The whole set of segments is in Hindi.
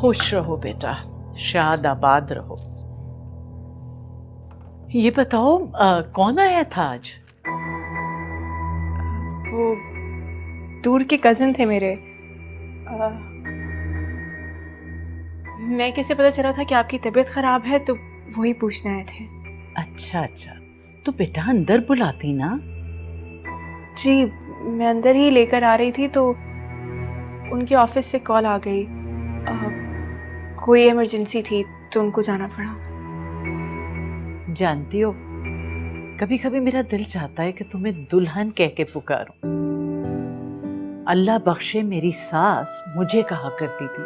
खुश रहो बेटा, शाद आबाद रहो। ये बताओ कौन आया था आज? वो दूर के कज़न थे मेरे। मैं कैसे पता चला था कि आपकी तबीयत ख़राब है, तो वही पूछने आए थे। अच्छा अच्छा, तो बेटा अंदर बुलाती ना। जी, मैं अंदर ही लेकर आ रही थी तो उनके ऑफिस से कॉल आ गई। कोई इमरजेंसी थी तो उनको जाना पड़ा। जानती हो, कभी कभी मेरा दिल चाहता है कि तुम्हें दुल्हन कह के पुकारूं। अल्लाह बख्शे मेरी सास मुझे कहा करती थी,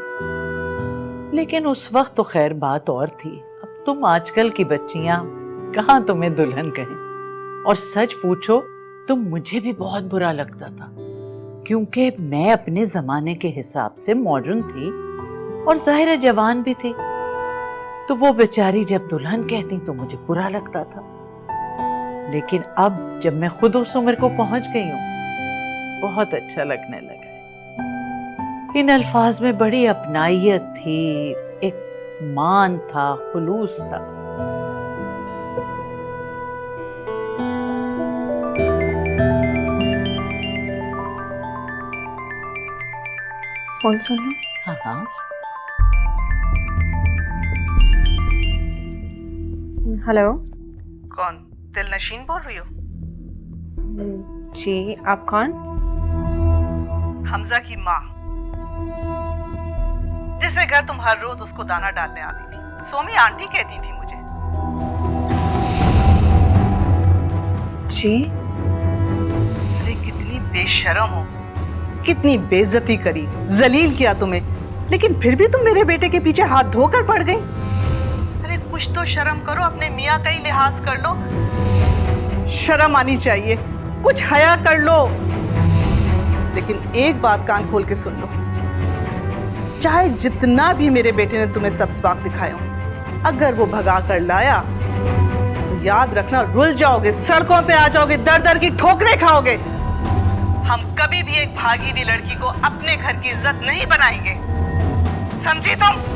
लेकिन उस वक्त तो खैर बात और थी। अब तुम आजकल की बच्चियां कहाँ तुम्हें दुल्हन कहें। और सच पूछो तो मुझे भी बहुत बुरा लगता था, क्योंकि मैं अपने जमाने के हिसाब से मॉडर्न थी और जाहिर है जवान भी थी। तो वो बेचारी जब दुल्हन कहती तो मुझे बुरा लगता था, लेकिन अब जब मैं खुद उस उम्र को पहुंच गई हूं, बहुत अच्छा लगने लगा है। इन अल्फाज में बड़ी अपनाइयत थी, एक मान था, खुलूस था। फोन सुन लो। हाँ हाँ। हेलो। कौन? दिलनशीन बोल रही हो? जी, आप कौन? हमजा की माँ, जिससे घर तुम हर रोज उसको दाना डालने आती थी। सोमी आंटी कहती थी मुझे। जी। अरे कितनी बेशर्म हो, कितनी बेइज्जती करी, जलील किया तुम्हें, लेकिन फिर भी तुम मेरे बेटे के पीछे हाथ धोकर पड़ गई। अरे कुछ तो शर्म करो, अपने मियाँ का ही लिहाज कर लो। शर्म आनी चाहिए, कुछ हया कर लो। लेकिन एक बात कान खोल के सुन लो, चाहे जितना भी मेरे बेटे ने तुम्हें सब सबक दिखाए हो, अगर वो भगा कर लाया तो याद रखना, रुल जाओगे, सड़कों पे आ जाओगे, दर दर की ठोकरें खाओगे। हम कभी भी एक भागी हुई लड़की को अपने घर की इज्जत नहीं बनाएंगे, समझी तुम?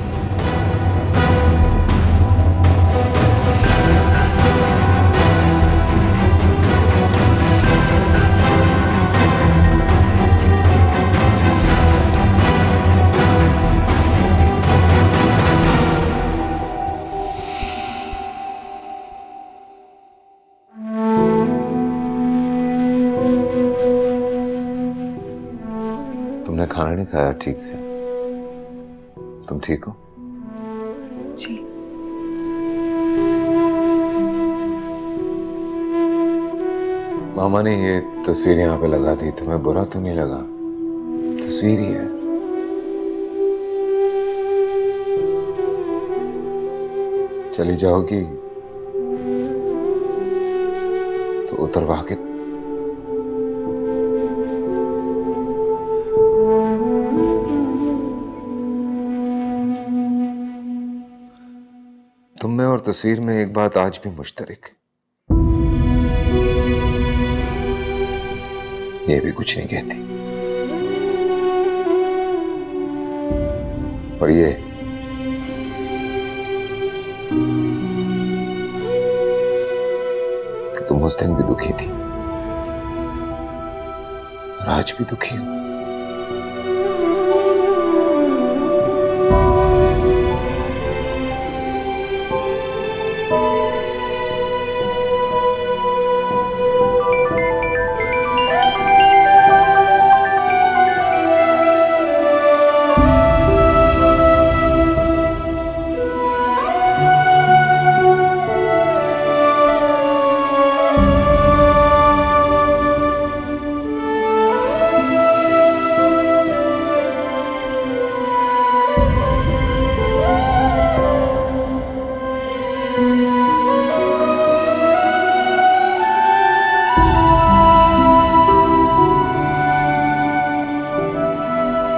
तुमने खाना नहीं खाया ठीक से। तुम ठीक हो? जी। मामा ने ये तस्वीर यहाँ पे लगा दी, तुम्हें बुरा तो नहीं लगा? तस्वीर ही है। चली जाओगी तो उतरवा के तुम में और तस्वीर में एक बात आज भी मुश्तरक है, ये भी कुछ नहीं कहती। और ये कि तुम उस दिन भी दुखी थी और आज भी दुखी हो।